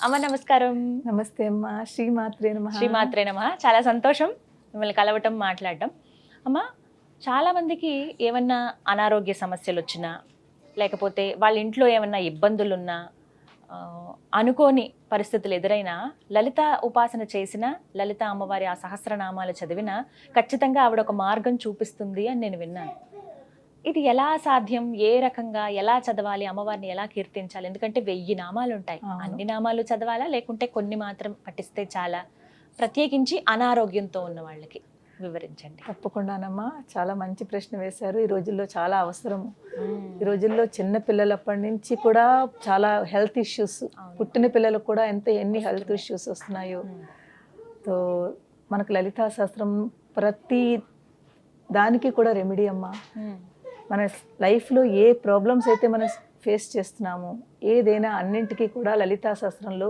అమ్మ నమస్కారం. నమస్తే అమ్మా. శ్రీమాత్రే నమః. శ్రీమాత్రే నమః. చాలా సంతోషం మిమ్మల్ని కలవటం, మాట్లాడటం. అమ్మ, చాలామందికి ఏమన్నా అనారోగ్య సమస్యలు వచ్చినా, లేకపోతే వాళ్ళ ఇంట్లో ఏమన్నా ఇబ్బందులున్నా, అనుకోని పరిస్థితులు ఎదురైనా లలిత ఉపాసన చేసిన, లలిత అమ్మవారి ఆ సహస్రనామాలు చదివినా ఖచ్చితంగా ఆవిడ ఒక మార్గం చూపిస్తుంది అని నేను విన్నాను. ఇది ఎలా సాధ్యం? ఏ రకంగా ఎలా చదవాలి? అమ్మవారిని ఎలా కీర్తించాలి? ఎందుకంటే 1000 నామాలు ఉంటాయి. అన్ని నామాలు చదవాలా, లేకుంటే కొన్ని మాత్రం పఠిస్తే చాలా? ప్రత్యేకించి అనారోగ్యంతో ఉన్న వాళ్ళకి వివరించండి. తప్పకుండానమ్మా, చాలా మంచి ప్రశ్న వేశారు. ఈ రోజుల్లో చాలా అవసరము. ఈ రోజుల్లో చిన్న పిల్లలప్పటి నుంచి కూడా చాలా హెల్త్ ఇష్యూస్, పుట్టిన పిల్లలకు కూడా ఎన్ని హెల్త్ ఇష్యూస్ వస్తున్నాయో. సో మనకు లలితా శాస్త్రం ప్రతి దానికి కూడా రెమెడీ అమ్మా. మన లైఫ్లో ఏ ప్రాబ్లమ్స్ అయితే మనం ఫేస్ చేస్తున్నామో, ఏదైనా అన్నింటికీ కూడా లలితా శాస్త్రంలో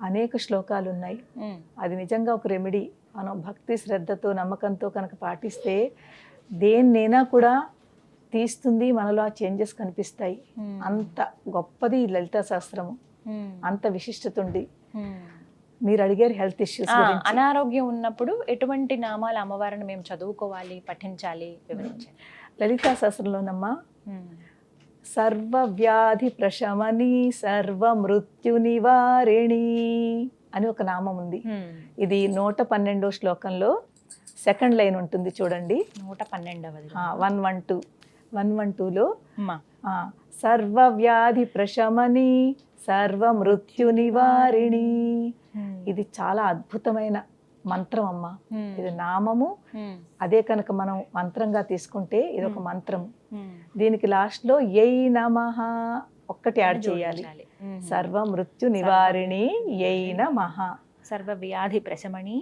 అనేక శ్లోకాలు ఉన్నాయి. అది నిజంగా ఒక రెమెడీ. మనం భక్తి, శ్రద్ధతో, నమ్మకంతో కనుక పాటిస్తే దేన్నైనా కూడా తీస్తుంది, మనలో ఆ చేంజెస్ కనిపిస్తాయి. అంత గొప్పది ఈ లలితా శాస్త్రము, అంత విశిష్టత ఉంది. మీరు అడిగారు హెల్త్ ఇష్యూస్. అనారోగ్యం ఉన్నప్పుడు ఎటువంటి నామాలు అమ్మవారిని మేము చదువుకోవాలి, పఠించాలి, వివరించండి. లలితా శాస్త్రంలోనమ్మా, సర్వవ్యాధి ప్రశమని సర్వ మృత్యు నివారిణి అని ఒక నామం ఉంది. ఇది 112వ శ్లోకంలో సెకండ్ లైన్ ఉంటుంది చూడండి. 112వ 112లో సర్వవ్యాధి ప్రశమని సర్వ మృత్యు నివారిణి. ఇది చాలా అద్భుతమైన మంత్రం అమ్మ. ఇది నామము. అదే కనుక మనం మంత్రంగా తీసుకుంటే ఇది ఒక మంత్రం. దీనికి లాస్ట్ లో యై నమః ఒక్కటి యాడ్ చేయాలి. సర్వ మృత్యు నివారిణి యై నమః. సర్వ వ్యాధి ప్రశమని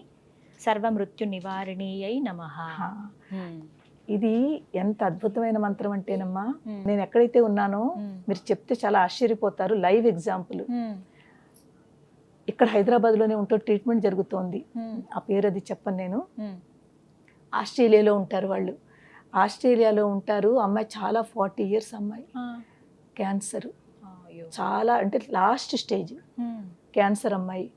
సర్వ మృత్యు నివారిణి యై నమః. ఇది ఎంత అద్భుతమైన మంత్రం అంటేనమ్మా, నేను ఎక్కడైతే ఉన్నానో మీరు చెప్తే చాలా ఆశ్చర్యపోతారు. Live example. ఇక్కడ హైదరాబాద్లోనే ఉంటూ ట్రీట్మెంట్ జరుగుతోంది. ఆ పేరు అది చెప్పను నేను. ఆస్ట్రేలియాలో ఉంటారు వాళ్ళు. ఆస్ట్రేలియాలో ఉంటారు. అమ్మాయి చాలా 40 years అమ్మాయి. క్యాన్సర్, చాలా అంటే లాస్ట్ స్టేజ్ క్యాన్సర్ అమ్మాయి.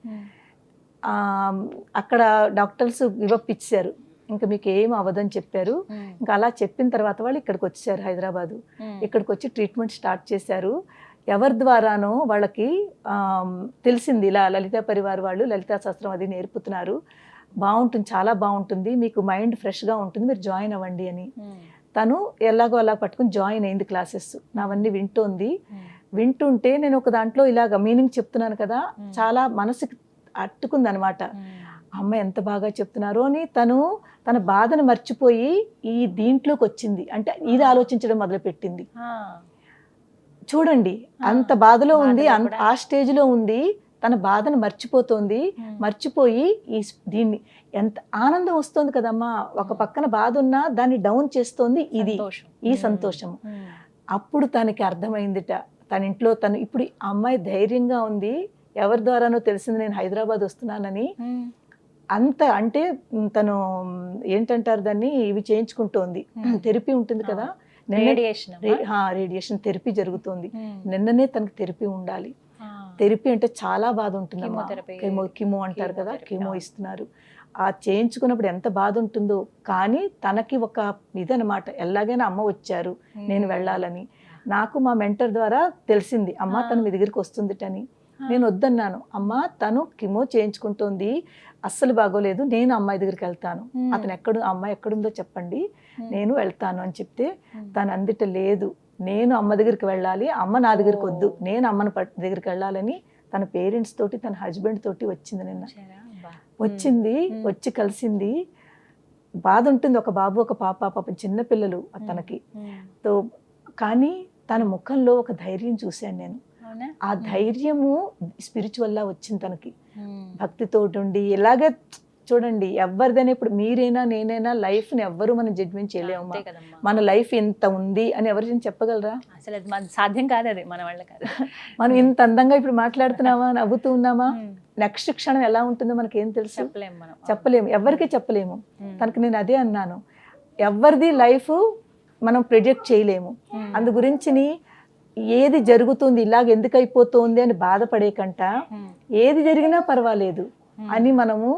అక్కడ డాక్టర్స్ గివప్ ఇచ్చారు, ఇంకా మీకు ఏం అవ్వదని చెప్పారు. ఇంకా అలా చెప్పిన తర్వాత వాళ్ళు ఇక్కడికి వచ్చారు, హైదరాబాదు. ఇక్కడికి వచ్చి ట్రీట్మెంట్ స్టార్ట్ చేశారు. ఎవరి ద్వారానో వాళ్ళకి తెలిసింది, ఇలా లలితా పరివార్ వాళ్ళు లలితా శాస్త్రం అది నేర్పుతున్నారు, బాగుంటుంది, చాలా బాగుంటుంది, మీకు మైండ్ ఫ్రెష్గా ఉంటుంది, మీరు జాయిన్ అవ్వండి అని. తను ఎలాగో అలా పట్టుకుని జాయిన్ అయింది. క్లాసెస్ నావన్నీ వింటుంటే నేను ఒక దాంట్లో ఇలాగ మీనింగ్ చెప్తున్నాను కదా, చాలా మనసుకి అట్టుకుంది అనమాట. అమ్మ ఎంత బాగా చెప్తున్నారు అని తన బాధను మర్చిపోయి ఈ దీంట్లోకి వచ్చింది. అంటే ఇది ఆలోచించడం మొదలుపెట్టింది. చూడండి, అంత బాధలో ఉంది, ఆ స్టేజ్లో ఉంది, తన బాధను మర్చిపోయి దీన్ని ఎంత ఆనందం వస్తుంది కదమ్మా. ఒక పక్కన బాధ ఉన్నా దాన్ని డౌన్ చేస్తోంది ఈ సంతోషం. అప్పుడు తనకి అర్థమైందిట, తన ఇంట్లో ఇప్పుడు అమ్మాయి ధైర్యంగా ఉంది. ఎవరి ద్వారానో తెలిసింది నేను హైదరాబాద్ వస్తున్నానని. అంత అంటే తను ఏంటంటారు దాన్ని, ఇవి చేయించుకుంటోంది, థెరపీ ఉంటుంది కదా, రేడియేషన్ థెరపీ జరుగుతుంది. నిన్ననే తనకు థెరపీ ఉండాలి. థెరపీ అంటే చాలా బాధ ఉంటుంది. కిమో అంటారు కదా, కిమో ఇస్తున్నారు. ఆ చేయించుకున్నప్పుడు ఎంత బాధ ఉంటుందో. కానీ తనకి ఒక ఇదనమాట, ఎలాగైనా అమ్మ వచ్చారు, నేను వెళ్ళాలని. నాకు మా మెంటర్ ద్వారా తెలిసింది, అమ్మ తను మీ దగ్గరికి వస్తుందిటని. నేను వద్దన్నాను. అమ్మ తను కిమో చేయించుకుంటోంది, అస్సలు బాగోలేదు, నేను అమ్మాయి దగ్గరికి వెళ్తాను, అమ్మాయి ఎక్కడుందో చెప్పండి, నేను వెళ్తాను అని చెప్తే తను అందిట లేదు, నేను అమ్మ దగ్గరికి వెళ్ళాలి, అమ్మ నా దగ్గరికి వద్దు, నేను అమ్మని దగ్గరికి వెళ్ళాలని తన పేరెంట్స్ తోటి, తన హస్బెండ్ తోటి వచ్చింది. వచ్చి కలిసింది. బాధ ఉంటుంది, ఒక బాబు ఒక పాప చిన్నపిల్లలు తనకి. కానీ తన ముఖంలో ఒక ధైర్యం చూశాను నేను. ఆ ధైర్యము స్పిరిచువల్ లా వచ్చింది తనకి, భక్తితో ఉండి. ఇలాగే చూడండి, ఎవరిదైనా ఇప్పుడు మీరైనా నేనైనా లైఫ్ని ఎవ్వరు మనం జడ్జ్మెంట్ చేయలేము. మన లైఫ్ ఎంత ఉంది అని ఎవరు చెప్పగలరా? అసలు అది సాధ్యం కాదు, అది మన వల్ల కాదు. మనం ఇంత అందంగా ఇప్పుడు మాట్లాడుతున్నామా, నవ్వుతూ ఉన్నామా, నెక్స్ట్ క్షణం ఎలా ఉంటుందో మనకేం తెలుసు? చెప్పలేము, ఎవరికి చెప్పలేము. తనకు నేను అదే అన్నాను, ఎవరిది లైఫ్ మనం ప్రెడిక్ట్ చేయలేము. అందు గురించి ఏది జరుగుతుంది ఇలాగ ఎందుకు అయిపోతుంది అని బాధపడే కంట ఏది జరిగినా పర్వాలేదు అని మనము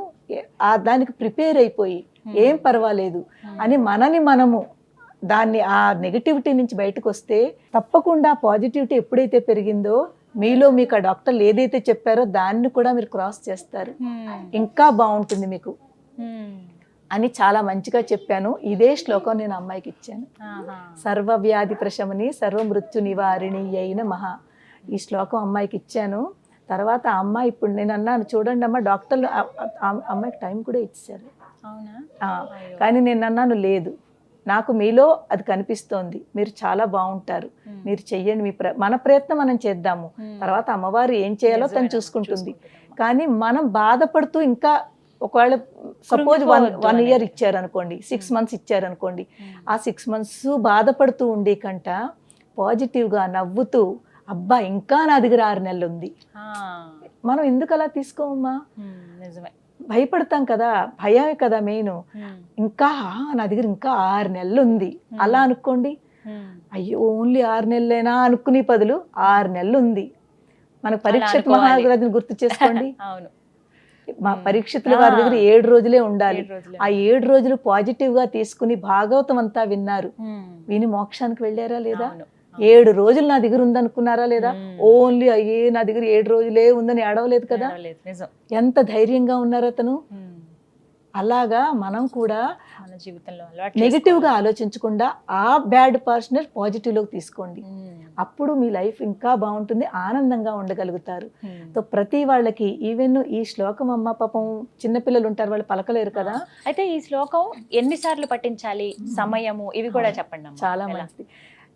దానికి ప్రిపేర్ అయిపోయి ఏం పర్వాలేదు అని మనము దాన్ని ఆ నెగటివిటీ నుంచి బయటకు వస్తే తప్పకుండా పాజిటివిటీ ఎప్పుడైతే పెరిగిందో మీలో మీకు ఆ డాక్టర్లు ఏదైతే చెప్పారో దాన్ని కూడా మీరు క్రాస్ చేస్తారు, ఇంకా బాగుంటుంది మీకు అని చాలా మంచిగా చెప్పాను. ఇదే శ్లోకం నేను అమ్మాయికి ఇచ్చాను. సర్వవ్యాధి ప్రశమని సర్వమృత్యు నివారిణి అయిన మహా, ఈ శ్లోకం అమ్మాయికి ఇచ్చాను. తర్వాత ఆ అమ్మాయి ఇప్పుడు నేను అన్నాను చూడండి అమ్మ డాక్టర్లు అమ్మాయికి టైం కూడా ఇచ్చారు. కానీ నేను అన్నాను లేదు, నాకు మీలో అది కనిపిస్తోంది, మీరు చాలా బాగుంటారు, మీరు చెయ్యండి, మన ప్రయత్నం మనం చేద్దాము, తర్వాత అమ్మవారు ఏం చేయాలో తను చూసుకుంటుంది. కానీ మనం బాధపడుతూ ఇంకా ఒకవేళ సపోజ్ 1 year ఇచ్చారనుకోండి, 6 months ఇచ్చారనుకోండి, ఆ 6 months బాధపడుతూ ఉండే కంట పాజిటివ్గా నవ్వుతూ అబ్బా ఇంకా నా దగ్గర 6 నెలలు ఉంది, మనం ఎందుకు అలా తీసుకోమమ్మా, భయపడతాం కదా, భయమే కదా మెయిన్, ఇంకా నా దగ్గర ఇంకా 6 నెలలు ఉంది అలా అనుకోండి. అయ్యో ఓన్లీ 6 నెలలేనా అనుకునే బదులు 6 నెలలు ఉంది. మనకు పరీక్షిత్ మహారాజుని గుర్తు చేసుకోండి, మా పరీక్షితుల వారి దగ్గర 7 రోజులే ఉండాలి. ఆ 7 రోజులు పాజిటివ్ గా తీసుకుని భాగవతం అంతా విన్నారు, విని మోక్షానికి వెళ్ళారా లేదా? 7 రోజులు నా దగ్గర ఉందనుకున్నారా లేదా? ఓన్లీ అయ్యే నా దగ్గర 7 రోజులే ఉందని ఏడవలేదు కదా, ఎంత ధైర్యంగా ఉన్నారు అతను. అలాగా మనం కూడా జీవితంలో నెగిటివ్ గా ఆలోచించకుండా ఆ బ్యాడ్ పర్సన్ పాజిటివ్ లోకి తీసుకోండి, అప్పుడు మీ లైఫ్ ఇంకా బాగుంటుంది, ఆనందంగా ఉండగలుగుతారు. సో ప్రతి వాళ్ళకి ఈవెన్ ఈ శ్లోకం అమ్మ పాపం చిన్నపిల్లలు ఉంటారు, వాళ్ళు పలకలేరు కదా. అయితే ఈ శ్లోకం ఎన్నిసార్లు పఠించాలి, సమయము ఇవి కూడా చెప్పండి. చాలా మంచిది.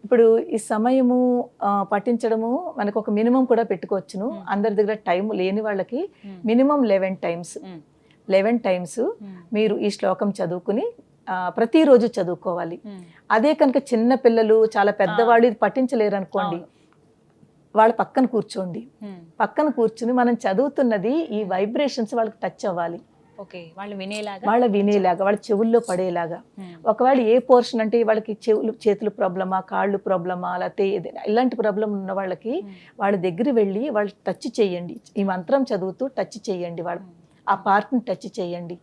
ఇప్పుడు ఈ సమయము పఠించడము మనకు ఒక మినిమం కూడా పెట్టుకోవచ్చును. అందరి దగ్గర టైం లేని వాళ్ళకి మినిమం 11 times మీరు ఈ శ్లోకం చదువుకుని ప్రతిరోజు చదువుకోవాలి. అదే కనుక చిన్న పిల్లలు చాలా పెద్దవాళ్ళు ఇది పఠించలేరు అనుకోండి, వాళ్ళ పక్కన కూర్చోండి, పక్కన కూర్చుని మనం చదువుతున్నది ఈ వైబ్రేషన్స్ వాళ్ళకి టచ్ అవ్వాలి, వాళ్ళ వినేలాగా వాళ్ళ చెవుల్లో పడేలాగా. ఒకవేళ ఏ పోర్షన్ అంటే వాళ్ళకి చేతులు ప్రాబ్లమా, కాళ్ళు ప్రాబ్లమా, లేకపోతే ఇలాంటి ప్రాబ్లం ఉన్న వాళ్ళకి వాళ్ళ దగ్గర వెళ్ళి వాళ్ళు టచ్ చేయండి, ఈ మంత్రం చదువుతూ టచ్ చేయండి, వాళ్ళు ఆ పార్ట్ని టచ్ చేయండి.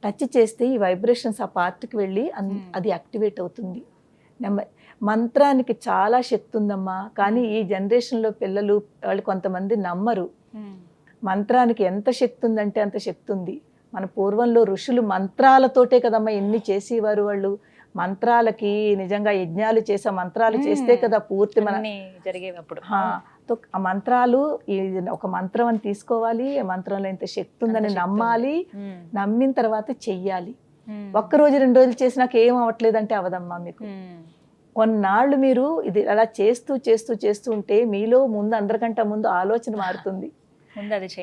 టచ్ చేస్తే ఈ వైబ్రేషన్స్ ఆ పార్ట్కి వెళ్ళి అది యాక్టివేట్ అవుతుంది. మంత్రానికి చాలా శక్తి ఉందమ్మా, కానీ ఈ జనరేషన్లో పిల్లలు వాళ్ళు కొంతమంది నమ్మరు. మంత్రానికి ఎంత శక్తి ఉందంటే అంత శక్తి ఉంది. మన పూర్వంలో ఋషులు మంత్రాలతోటే కదమ్మా ఎన్ని చేసేవారు. వాళ్ళు మంత్రాలకి నిజంగా యజ్ఞాలు చేసే మంత్రాలు చేస్తే కదా పూర్తి మన జరిగేటప్పుడు. ఆ మంత్రాలు ఒక మంత్రం అని తీసుకోవాలి, ఆ మంత్రంలో ఇంత శక్తి ఉందని నమ్మాలి, నమ్మిన తర్వాత చెయ్యాలి. 1 రోజు 2 రోజులు చేసినాక ఏం అవ్వట్లేదంటే అవదమ్మా మీకు. కొన్నాళ్ళు మీరు ఇది అలా చేస్తూ చేస్తూ చేస్తూ ఉంటే మీలో ముందు అందరికంటే ముందు ఆలోచన మారుతుంది.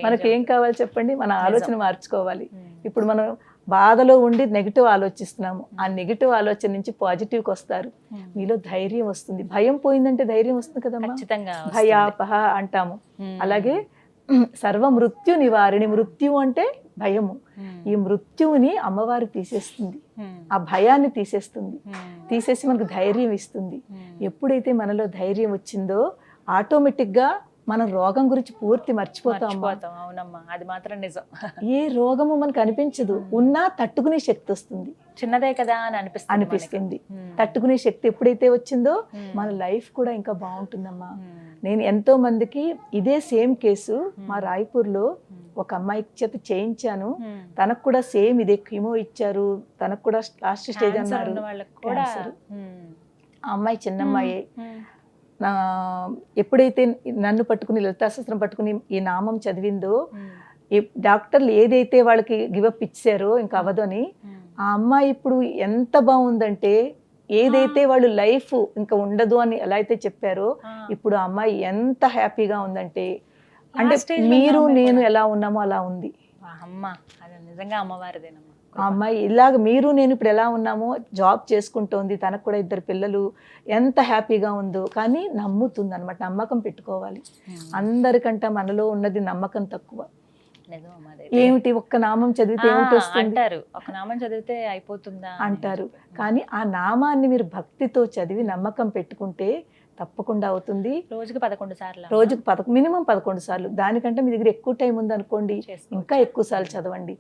మనకి ఏం కావాలి చెప్పండి, మన ఆలోచన మార్చుకోవాలి. ఇప్పుడు మనం బాధలో ఉండి నెగిటివ్ ఆలోచిస్తున్నాము, ఆ నెగిటివ్ ఆలోచన నుంచి పాజిటివ్కి వస్తారు, మీలో ధైర్యం వస్తుంది. భయం పోయిందంటే ధైర్యం వస్తుంది కదమ్మా, భయాపహ అంటాము. అలాగే సర్వ మృత్యు నివారిణి, మృత్యు అంటే భయము, ఈ మృత్యువుని అమ్మవారు తీసేస్తుంది, ఆ భయాన్ని తీసేస్తుంది, తీసేసి మనకు ధైర్యం ఇస్తుంది. ఎప్పుడైతే మనలో ధైర్యం వచ్చిందో ఆటోమేటిక్గా మనం రోగం గురించి పూర్తి మర్చిపోతాం. అవునమ్మా, అది మాత్రం నిజం. ఏ రోగము మనకు అనిపించదు, ఉన్నా తట్టుకునే శక్తి వస్తుంది. చిన్నదే కదా అని అనిపిస్తుంది. తట్టుకునే శక్తి ఎప్పుడైతే వచ్చిందో మన లైఫ్ కూడా ఇంకా బాగుంటుందమ్మా. నేను ఎంతో మందికి ఇదే సేమ్ కేసు మా రాయ్పూర్లో ఒక అమ్మాయి చేత చేయించాను. తనకు కూడా సేమ్ ఇదే కీమో ఇచ్చారు, తనకు కూడా లాస్ట్ స్టేజ్ అన్నారు. ఆ అమ్మాయి చిన్నమ్మాయి ఎప్పుడైతే నన్ను పట్టుకుని లలితాశాస్త్రం పట్టుకుని ఈ నామం చదివిందో, ఈ డాక్టర్లు ఏదైతే వాళ్ళకి గివప్ ఇచ్చారో ఇంకా అవ్వదని, ఆ అమ్మాయి ఇప్పుడు ఎంత బాగుందంటే, ఏదైతే వాళ్ళు లైఫ్ ఇంకా ఉండదు అని ఎలా అయితే చెప్పారో ఇప్పుడు ఆ అమ్మాయి ఎంత హ్యాపీగా ఉందంటే, అంటే మీరు నేను ఎలా ఉన్నామో అలా ఉంది. నిజంగా అమ్మవారిదేనమ్మా. ఆ అమ్మాయి ఇలాగ మీరు నేను ఇప్పుడు ఎలా ఉన్నామో జాబ్ చేసుకుంటోంది, తనకు కూడా 2 పిల్లలు, ఎంత హ్యాపీగా ఉందో. కానీ నమ్ముతుంది అనమాట, నమ్మకం పెట్టుకోవాలి. అందరికంటే మనలో ఉన్నది నమ్మకం తక్కువ. ఏమిటి ఒక్క నామం చదివితే ఏమిటి వస్తుంది అంటారు, ఒక నామం చదివితే అయిపోతుందా అంటారు. కానీ ఆ నామాన్ని మీరు భక్తితో చదివి నమ్మకం పెట్టుకుంటే తప్పకుండా అవుతుంది. రోజుకి 11 సార్లు రోజుకు మినిమం 11 సార్లు. దానికంటే మీ దగ్గర ఎక్కువ టైం ఉంది అనుకోండి, ఇంకా ఎక్కువ సార్లు చదవండి.